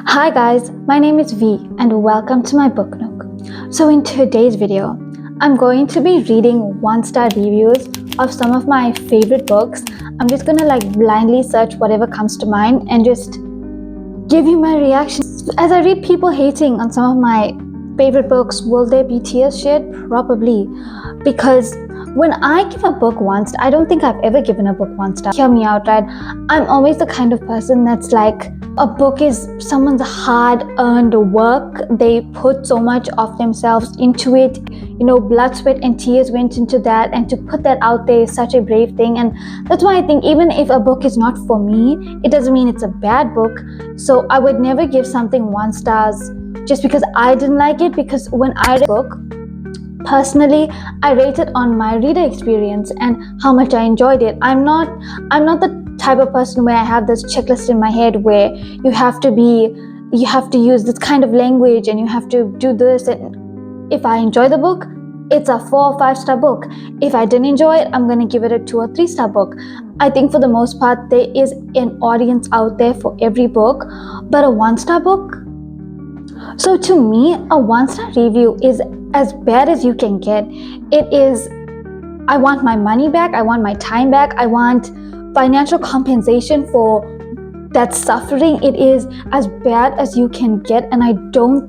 Hi guys, my name is V and welcome to my book nook. So in today's video, I'm going to be reading one-star reviews of some of my favorite books. I'm just gonna blindly search whatever comes to mind and just give you my reactions. As I read people hating on some of my favorite books, will there be tears shed? Probably. Because when I give a book one star, I don't think I've ever given a book one star. Hear me out, right? I'm always the kind of person that's like, a book is someone's hard-earned work. They put so much of themselves into it. You know, blood, sweat, and tears went into that, and to put that out there is such a brave thing. And that's why I think even if a book is not for me, it doesn't mean it's a bad book. So I would never give something 1 stars just because I didn't like it, because when I read a book, personally, I rate it on my reader experience and how much I enjoyed it. I'm not the type of person where I have this checklist in my head where you have to use this kind of language and you have to do this. And if I enjoy the book, it's a 4 or 5 star book. If I didn't enjoy it, I'm gonna give it a 2 or 3 star book. I think for the most part, there is an audience out there for every book, but a 1 star book. So to me, a 1 star review is as bad as you can get. It is, I want my money back, I want my time back, I want financial compensation for that suffering. It is as bad as you can get, and I don't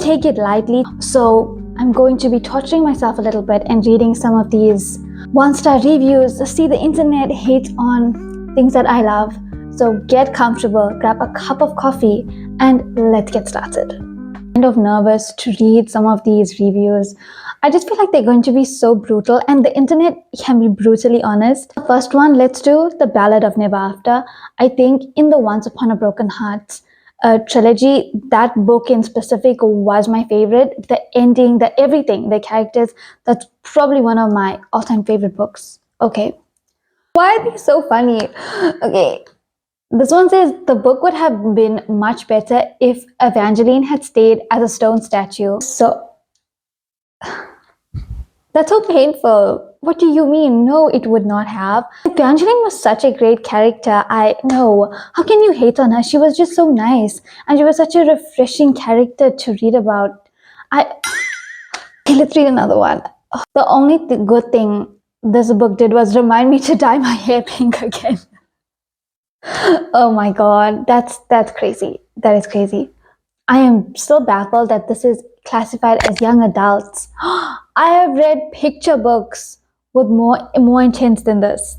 take it lightly. So I'm going to be torturing myself a little bit and reading some of these 1 star reviews. See, the internet hates on things that I love. So get comfortable, grab a cup of coffee, and let's get started. I'm kind of nervous to read some of these reviews. I just feel like they're going to be so brutal, and the internet can be brutally honest. The first one, let's do The Ballad of Never After. I think in the Once Upon a Broken Heart trilogy, that book in specific was my favorite. The ending, the everything, the characters, that's probably one of my all-time favorite books. Okay. Why are these so funny? Okay. This one says, the book would have been much better if Evangeline had stayed as a stone statue. So, that's so painful. What do you mean? No, it would not have. Evangeline was such a great character. I know. How can you hate on her? She was just so nice. And she was such a refreshing character to read about. Okay, let's read another one. The only good thing this book did was remind me to dye my hair pink again. Oh my god, that's crazy. That is crazy. I am so baffled that this is classified as young adults. I have read picture books with more intense than this.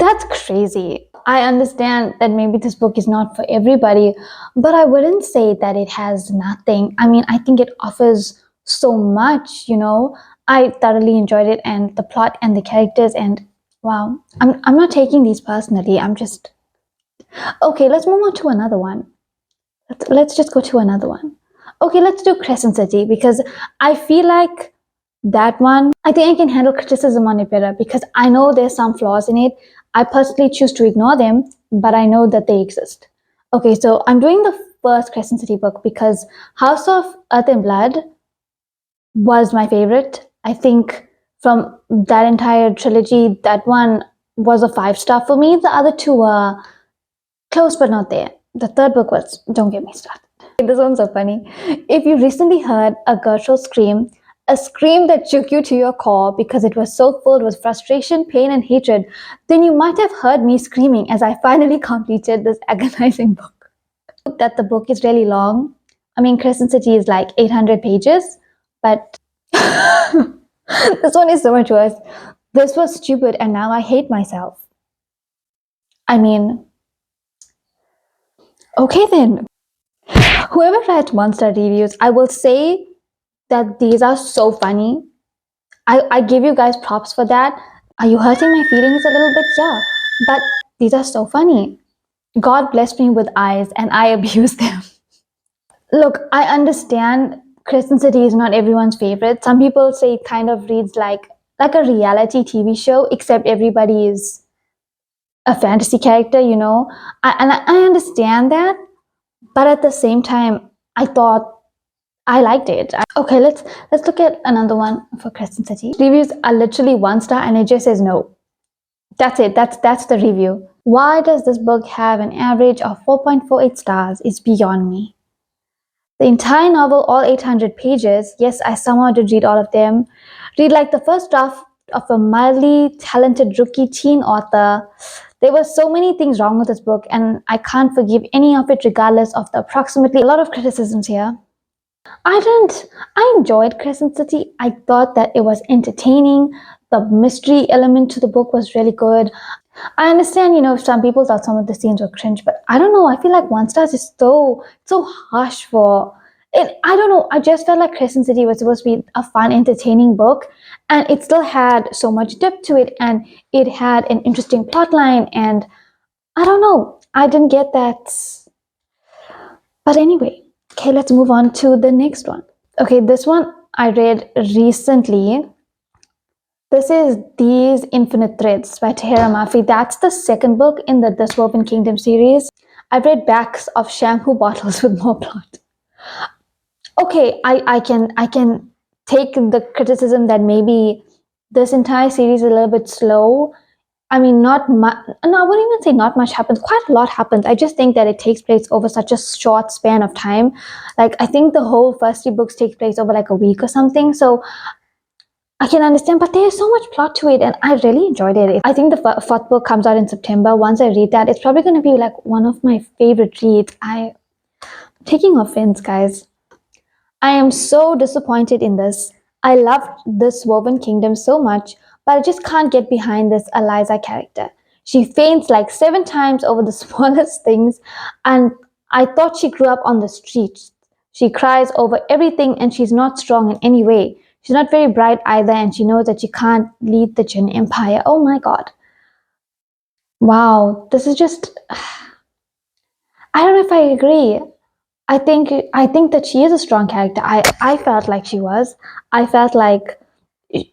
That's crazy. I understand that maybe this book is not for everybody, but I wouldn't say that it has nothing. I mean, I think it offers so much, you know. I thoroughly enjoyed it, and the plot and the characters, and wow. I'm not taking these personally. I'm just okay, let's move on to another one. Let's just go to another one. Okay, let's do Crescent City, because I feel like that one, I think I can handle criticism on it better because I know there's some flaws in it. I personally choose to ignore them, but I know that they exist. Okay, so I'm doing the first Crescent City book because House of Earth and Blood was my favorite. I think from that entire trilogy, that one was a 5 star for me. The other two were close but not there. The third book was, don't get me started. This one's so funny. If you recently heard a guttural scream, a scream that shook you to your core because it was so filled with frustration, pain, and hatred, then you might have heard me screaming as I finally completed this agonizing book. That the book is really long. I mean, Crescent City is like 800 pages, but this one is so much worse. This was stupid, and now I hate myself. I mean, okay then. Whoever writes 1 star reviews, I will say that these are so funny. I give you guys props for that. Are you hurting my feelings a little bit? Yeah, but these are so funny. God blessed me with eyes and I abuse them. Look, I understand Crescent City is not everyone's favorite. Some people say it kind of reads like a reality TV show, except everybody is a fantasy character, you know. I understand that, but at the same time, I thought I liked it. Okay, let's look at another one for Crescent City. Reviews are literally 1 star and it just says no. That's it. That's the review. Why does this book have an average of 4.48 stars is beyond me. The entire novel, all 800 pages, yes, I somehow did read all of them. Read like the first draft of a mildly talented rookie teen author. There were so many things wrong with this book, and I can't forgive any of it regardless of the approximately a lot of criticisms here. I didn't. I enjoyed Crescent City. I thought that it was entertaining. The mystery element to the book was really good. I understand, some people thought some of the scenes were cringe, but I don't know. I feel like one stars is so harsh for it. I don't know. I just felt like Crescent City was supposed to be a fun, entertaining book, and it still had so much depth to it, and it had an interesting plot line, and I don't know. I didn't get that. But anyway, okay, let's move on to the next one. Okay, this one I read recently. This is These Infinite Threads by Tahira Mafi. That's the second book in the This Woven Kingdom series. I've read backs of shampoo bottles with more plot. Okay, I can take the criticism that maybe this entire series is a little bit slow. I mean, not much. No, I wouldn't even say not much happens. Quite a lot happens. I just think that it takes place over such a short span of time. Like, I think the whole first three books take place over like a week or something. So I can understand, but there's so much plot to it, and I really enjoyed it. I think the fourth book comes out in September. Once I read that, it's probably going to be like one of my favorite reads. I'm taking offense, guys. I am so disappointed in this. I loved this Woven Kingdom so much, but I just can't get behind this Eliza character. She faints like 7 times over the smallest things, and I thought she grew up on the streets. She cries over everything, and she's not strong in any way. She's not very bright either, and she knows that she can't lead the Jin Empire. Oh my god. Wow, this is just. I don't know if I agree. I think that she is a strong character. I felt like she was. I felt like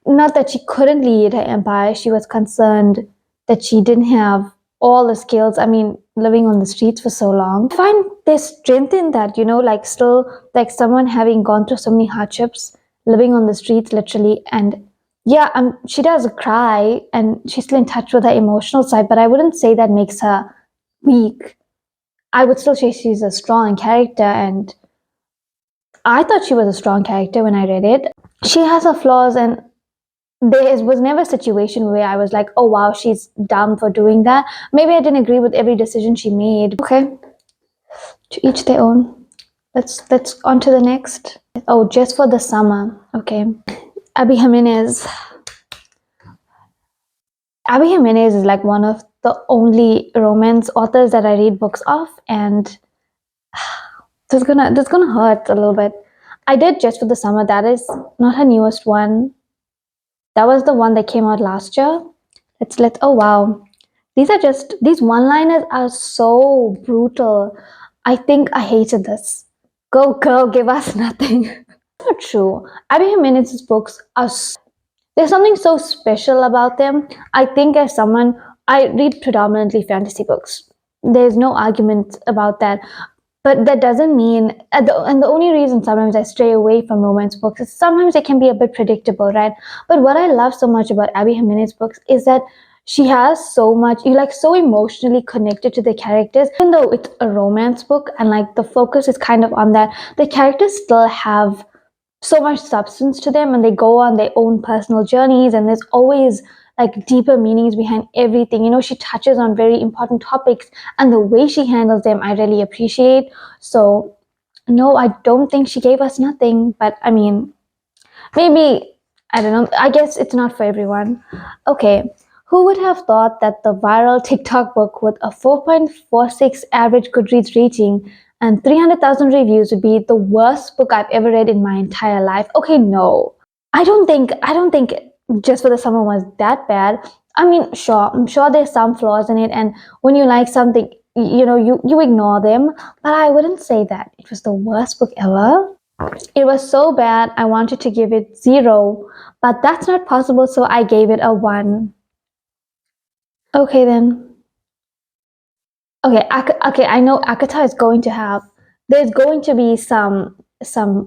not that she couldn't lead her empire. She was concerned that she didn't have all the skills. I mean, living on the streets for so long. I find there's strength in that, like still like someone having gone through so many hardships, living on the streets literally, and yeah, she does cry and she's still in touch with her emotional side, but I wouldn't say that makes her weak. I would still say she's a strong character, and I thought she was a strong character when I read it. She has her flaws, and there was never a situation where I was like, oh wow, she's dumb for doing that. Maybe I didn't agree with every decision she made. Okay, to each their own. Let's on to the next. Oh, Just for the Summer. Okay, Abby Jimenez. Abby Jimenez is like one of the only romance authors that I read books of, and this gonna hurt a little bit. I did Just for the Summer. That is not her newest one. That was the one that came out last year. Let's oh wow. These one-liners are so brutal. I think I hated this. Go girl, give us nothing. Not true. Abby Jimenez's books are there's something so special about them. I think as someone I read predominantly fantasy books. There's no argument about that. But that doesn't mean, and the only reason sometimes I stray away from romance books is sometimes they can be a bit predictable, right? But what I love so much about Abby Jimenez books is that she has so much, you like so emotionally connected to the characters, even though it's a romance book and like the focus is kind of on that, the characters still have so much substance to them and they go on their own personal journeys and there's always like deeper meanings behind everything. She touches on very important topics and the way she handles them I really appreciate. So no, I don't think she gave us nothing, but I mean, maybe, I don't know, I guess it's not for everyone. Okay, who would have thought that the viral TikTok book with a 4.46 average Goodreads rating and 300,000 reviews would be the worst book I've ever read in my entire life? Okay, no. I don't think Just for the Summer was that bad. I mean, sure, I'm sure there's some flaws in it, and when you like something, you ignore them, but I wouldn't say that it was the worst book ever. It was so bad, I wanted to give it 0, but that's not possible, so I gave it a 1. Okay, then. Okay, okay, I know Akata is going to have, there's going to be some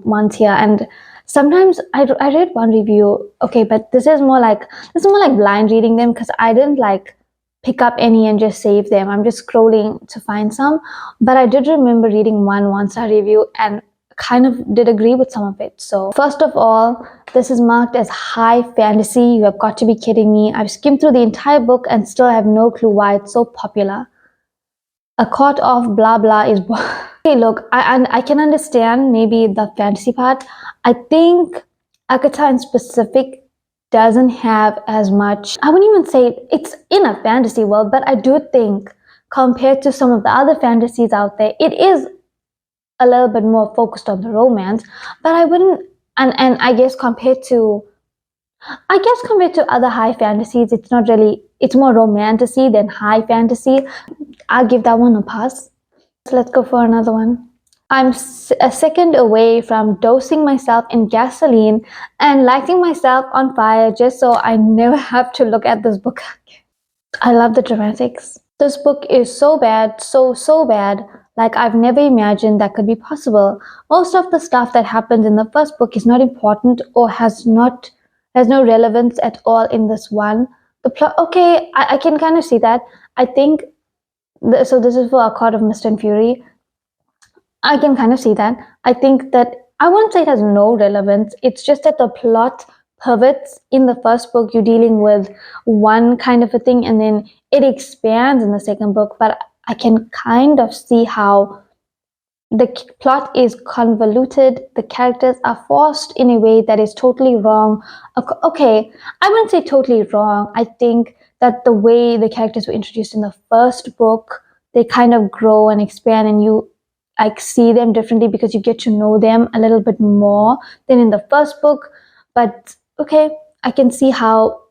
ones here, and Sometimes I read one review, okay, but this is more like blind reading them because I didn't like pick up any and just save them. I'm just scrolling to find some. But I did remember reading one-star review and kind of did agree with some of it. So first of all, this is marked as high fantasy. You have got to be kidding me. I've skimmed through the entire book and still have no clue why it's so popular. A court of blah blah is okay, look, I can understand maybe the fantasy part. I think Akata in specific doesn't have as much. I wouldn't even say it's in a fantasy world, but I do think compared to some of the other fantasies out there, it is a little bit more focused on the romance. But I wouldn't, and I guess compared to other high fantasies, it's not really, it's more romantasy than high fantasy. I'll give that one a pass. So let's go for another one. I'm a second away from dosing myself in gasoline and lighting myself on fire just so I never have to look at this book again. I love the dramatics. This book is so bad, so bad, like I've never imagined that could be possible. Most of the stuff that happens in the first book is not important or has no relevance at all in this one. The plot, okay, I can kind of see that. I think so this is for A Court of Mist and Fury. I can kind of see that. I think that I won't say it has no relevance. It's just that the plot pivots. In the first book, you're dealing with one kind of a thing, and then it expands in the second book. But I can kind of see how the plot is convoluted. The characters are forced in a way that is totally wrong. Okay, I wouldn't say totally wrong. I think that the way the characters were introduced in the first book, they kind of grow and expand, and you like see them differently because you get to know them a little bit more than in the first book. But okay, I can see how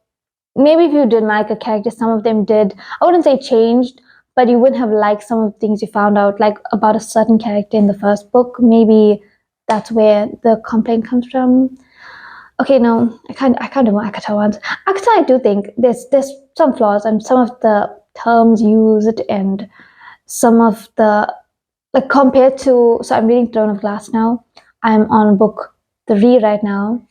maybe if you didn't like a character, some of them did, I wouldn't say changed, but you wouldn't have liked some of the things you found out like about a certain character in the first book. Maybe that's where the complaint comes from. Okay, no, I can't do more Akata ones. Akata, I do think there's some flaws and some of the terms used and some of the, like, compared to, so I'm reading Throne of Glass now. I'm on book 3 right now.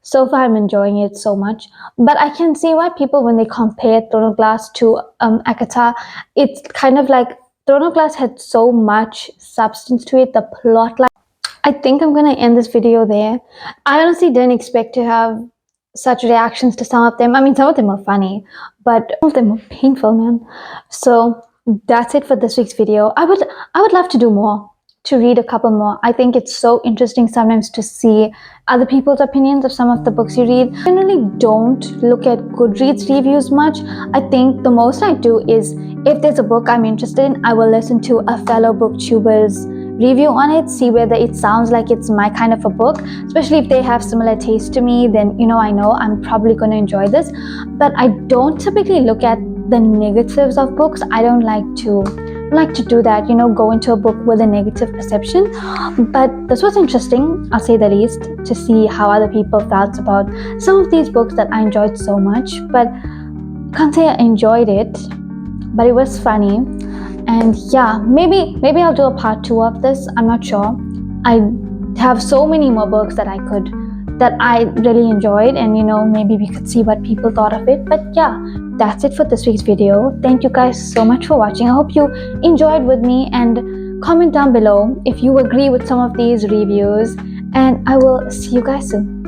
So far I'm enjoying it so much, but I can see why people, when they compare Throne of Glass to Akata, it's kind of like Throne of Glass had so much substance to it, the plot line. I think I'm gonna end this video there. I honestly didn't expect to have such reactions to some of them. I mean, some of them are funny, but some of them are painful, man. So that's it for this week's video. I would love to do more, to read a couple more. I think it's so interesting sometimes to see other people's opinions of some of the books you read. I generally don't look at Goodreads reviews much. I think the most I do is, if there's a book I'm interested in, I will listen to a fellow booktuber's review on it, see whether it sounds like it's my kind of a book. Especially if they have similar taste to me, then I know I'm probably going to enjoy this. But I don't typically look at the negatives of books. I don't like to do that, go into a book with a negative perception. But this was interesting, I'll say the least, to see how other people felt about some of these books that I enjoyed so much. But I can't say I enjoyed it, but it was funny. And yeah, maybe I'll do a part 2 of this. I'm not sure. I have so many more books that I really enjoyed, and maybe we could see what people thought of it. But yeah, that's it for this week's video. Thank you guys so much for watching. I hope you enjoyed with me, and comment down below if you agree with some of these reviews, and I will see you guys soon.